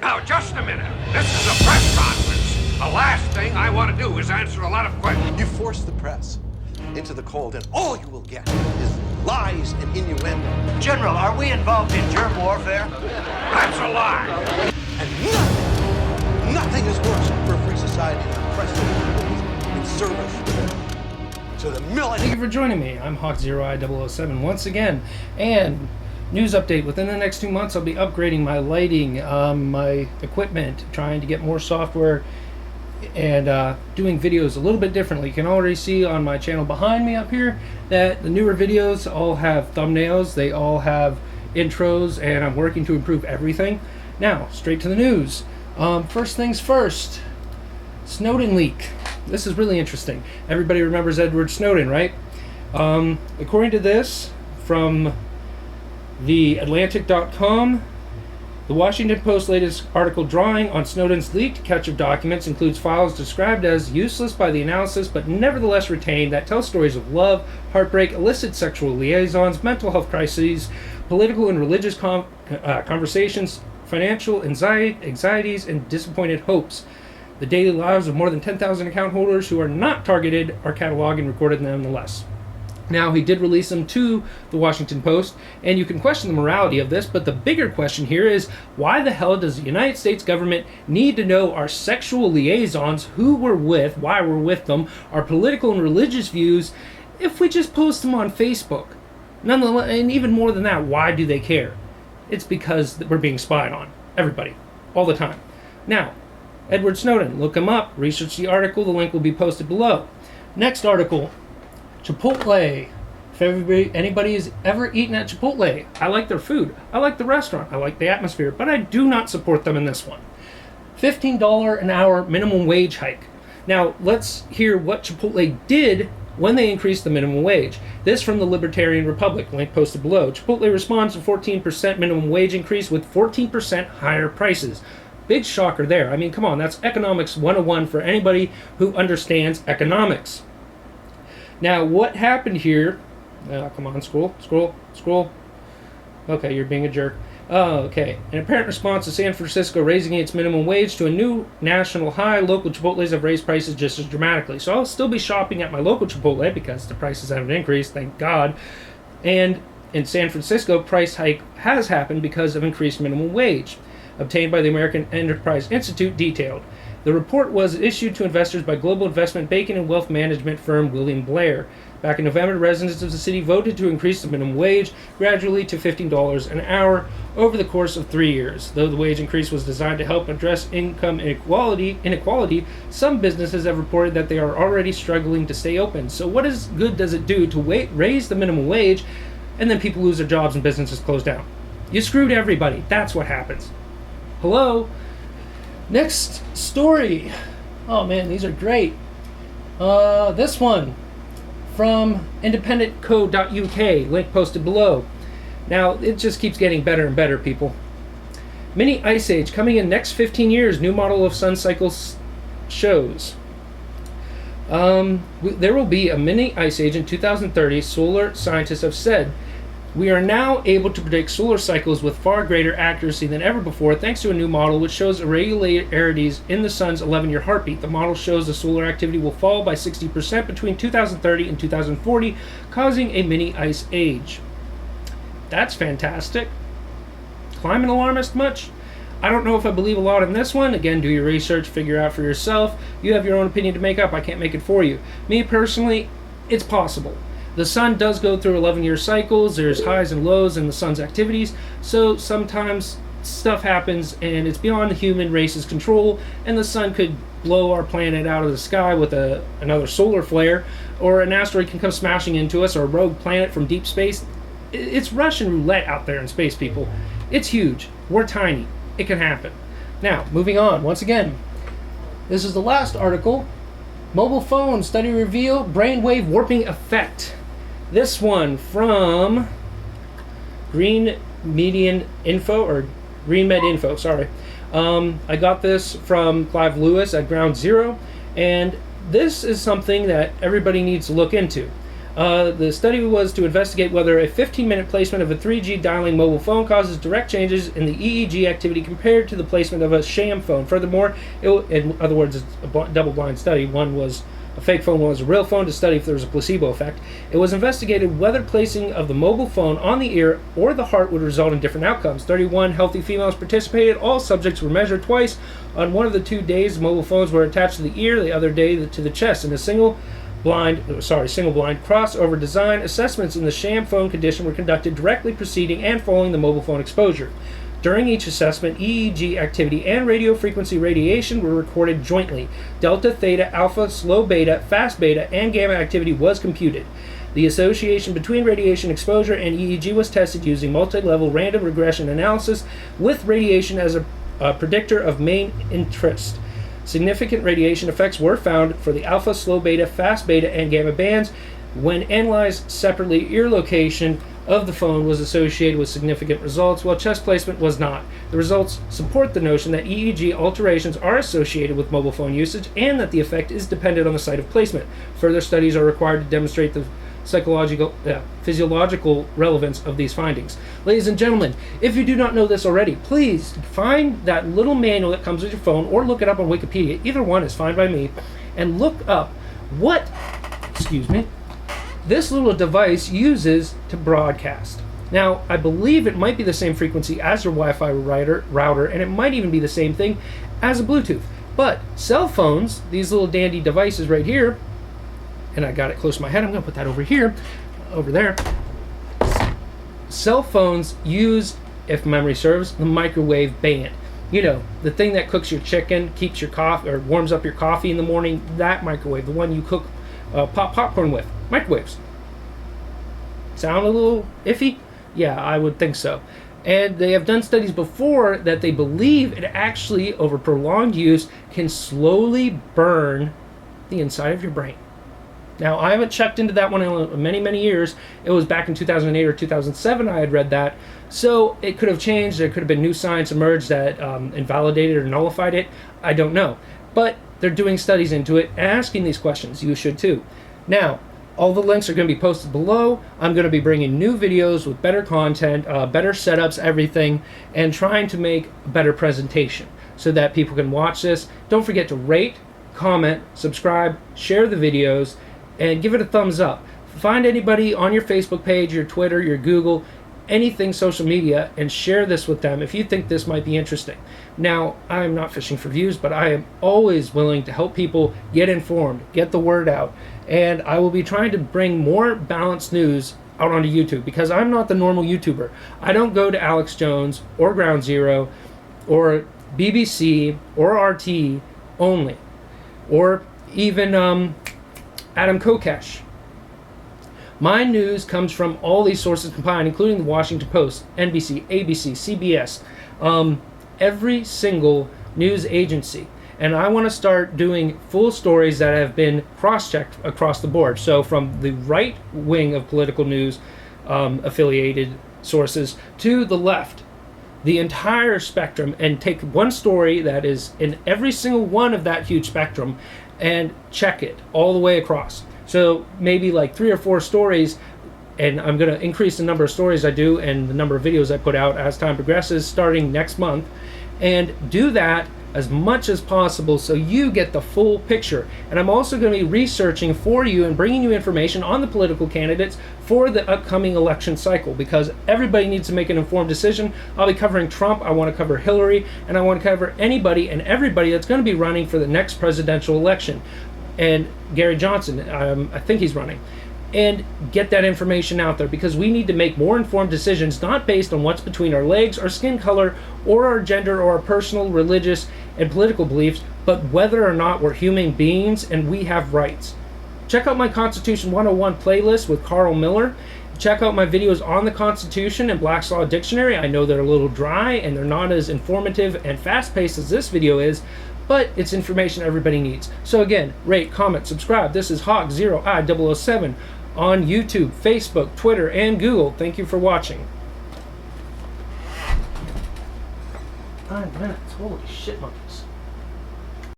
Now, just a minute. This is a press conference. The last thing I want to do is answer a lot of questions. You force the press into the cold, and all you will get is lies and innuendo. General, are we involved in germ warfare? That's a lie. And nothing is worse for a free society than a press in service to the military. Thank you for joining me. I'm Hawk0i007 once again, and news update. Within the next 2 months, I'll be upgrading my lighting, my equipment, trying to get more software, and doing videos a little bit differently. You can already see on my channel behind me up here that the newer videos all have thumbnails, they all have intros, and I'm working to improve everything. Now, straight to the news. First things first, Snowden leak. This is really interesting. Everybody remembers Edward Snowden, right? According to this, from theatlantic.com, the Washington Post's latest article drawing on Snowden's leaked catch of documents includes files described as useless by the analysis but nevertheless retained that tell stories of love, heartbreak, illicit sexual liaisons, mental health crises, political and religious conversations, financial anxieties, and disappointed hopes. The daily lives of more than 10,000 account holders who are not targeted are cataloged and recorded nonetheless. Now, he did release them to the Washington Post, and you can question the morality of this, but the bigger question here is, why the hell does the United States government need to know our sexual liaisons, who we're with, why we're with them, our political and religious views, if we just post them on Facebook? Nonetheless, and even more than that, why do they care? It's because we're being spied on. Everybody. All the time. Now, Edward Snowden, look him up, research the article, the link will be posted below. Next article, Chipotle. If anybody has ever eaten at Chipotle, I like their food, I like the restaurant, I like the atmosphere, but I do not support them in this one. $15 an hour minimum wage hike. Now, let's hear what Chipotle did when they increased the minimum wage. This from the Libertarian Republic, link posted below. Chipotle responds to 14% minimum wage increase with 14% higher prices. Big shocker there. I mean, come on, that's economics 101 for anybody who understands economics. Now, what happened here? Come on, scroll. Okay, you're being a jerk. Okay. In apparent response to San Francisco raising its minimum wage to a new national high, local Chipotles have raised prices just as dramatically. So I'll still be shopping at my local Chipotle because the prices haven't increased, thank God. And in San Francisco, price hike has happened because of increased minimum wage, obtained by the American Enterprise Institute, detailed. The report was issued to investors by global investment banking and wealth management firm William Blair. Back in November, residents of the city voted to increase the minimum wage gradually to $15 an hour over the course of 3 years. Though the wage increase was designed to help address income inequality, some businesses have reported that they are already struggling to stay open. So what good does it do to raise the minimum wage and then people lose their jobs and businesses close down? You screwed everybody. That's what happens. Hello? Next story. Oh man, these are great. This one from independentco.uk, link posted below. Now, it just keeps getting better and better, people. Mini ice age coming in next 15 years, new model of sun cycles shows. There will be a mini ice age in 2030, solar scientists have said. We are now able to predict solar cycles with far greater accuracy than ever before thanks to a new model which shows irregularities in the sun's 11-year heartbeat. The model shows the solar activity will fall by 60% between 2030 and 2040, causing a mini ice age. That's fantastic. Climate alarmist much? I don't know if I believe a lot in this one. Again, do your research, figure out for yourself. You have your own opinion to make up. I can't make it for you. Me personally, it's possible. The sun does go through 11-year cycles. There's highs and lows in the sun's activities. So sometimes stuff happens and it's beyond the human race's control, and the sun could blow our planet out of the sky with another solar flare, or an asteroid can come smashing into us, or a rogue planet from deep space. It's Russian roulette out there in space, people. It's huge. We're tiny. It can happen. Now, moving on. Once again, this is the last article. Mobile phone study reveal brainwave warping effect. This one from Green Med Info, sorry. I got this from Clive Lewis at Ground Zero, and this is something that everybody needs to look into. The study was to investigate whether a 15-minute placement of a 3G dialing mobile phone causes direct changes in the EEG activity compared to the placement of a sham phone. Furthermore, in other words, it's a double-blind study. One was a fake phone, one was a real phone, to study if there was a placebo effect. It was investigated whether placing of the mobile phone on the ear or the heart would result in different outcomes. 31 healthy females participated. All subjects were measured twice. On one of the 2 days, mobile phones were attached to the ear, the other day to the chest. In a single blind crossover design, assessments in the sham phone condition were conducted directly preceding and following the mobile phone exposure. During each assessment, EEG activity and radio frequency radiation were recorded jointly. Delta, theta, alpha, slow beta, fast beta, and gamma activity was computed. The association between radiation exposure and EEG was tested using multi-level random regression analysis with radiation as a predictor of main interest. Significant radiation effects were found for the alpha, slow beta, fast beta, and gamma bands. When analyzed separately, ear location of the phone was associated with significant results, while chest placement was not. The results support the notion that EEG alterations are associated with mobile phone usage and that the effect is dependent on the site of placement. Further studies are required to demonstrate the physiological relevance of these findings. Ladies and gentlemen, if you do not know this already, please find that little manual that comes with your phone or look it up on Wikipedia. Either one is fine by me. And look up what, this little device uses to broadcast. Now, I believe it might be the same frequency as your Wi-Fi router, and it might even be the same thing as a Bluetooth. But cell phones, these little dandy devices right here, and I got it close to my head, I'm going to put that over there. Cell phones use, if memory serves, the microwave band. You know, the thing that cooks your chicken, keeps your coffee, or warms up your coffee in the morning, that microwave, the one you cook popcorn with. Microwaves. Sound a little iffy? Yeah, I would think so. And they have done studies before that they believe it actually, over prolonged use, can slowly burn the inside of your brain. Now, I haven't checked into that one in many, many years. It was back in 2008 or 2007 I had read that. So it could have changed. There could have been new science emerged that invalidated or nullified it. I don't know. But they're doing studies into it, asking these questions. You should too. Now, all the links are going to be posted below. I'm going to be bringing new videos with better content, better setups, everything, and trying to make a better presentation so that people can watch this. Don't forget to rate, comment, subscribe, share the videos, and give it a thumbs up. Find anybody on your Facebook page, your Twitter, your Google, anything social media, and share this with them if you think this might be interesting. Now, I'm not fishing for views, but I am always willing to help people get informed, get the word out, and I will be trying to bring more balanced news out onto YouTube, because I'm not the normal YouTuber. I don't go to Alex Jones or Ground Zero or BBC or RT only, or even Adam Kokesh. My news comes from all these sources combined, including the Washington Post, NBC, ABC, CBS, every single news agency. And I want to start doing full stories that have been cross-checked across the board. So from the right wing of political news affiliated sources to the left, the entire spectrum, and take one story that is in every single one of that huge spectrum and check it all the way across. So maybe like 3 or 4 stories, and I'm going to increase the number of stories I do and the number of videos I put out as time progresses starting next month, and do that as much as possible so you get the full picture. And I'm also going to be researching for you and bringing you information on the political candidates for the upcoming election cycle, because everybody needs to make an informed decision. I'll be covering Trump, I want to cover Hillary, and I want to cover anybody and everybody that's going to be running for the next presidential election. And Gary Johnson, I think he's running. And get that information out there, because we need to make more informed decisions, not based on what's between our legs, our skin color, or our gender, or our personal, religious, and political beliefs, but whether or not we're human beings and we have rights. Check out my Constitution 101 playlist with Carl Miller. Check out my videos on the Constitution and Black's Law Dictionary. I know they're a little dry and they're not as informative and fast-paced as this video is, but it's information everybody needs. So again, rate, comment, subscribe. This is Hawk0i007 on YouTube, Facebook, Twitter, and Google. Thank you for watching. 9 minutes. Holy shit, monkey.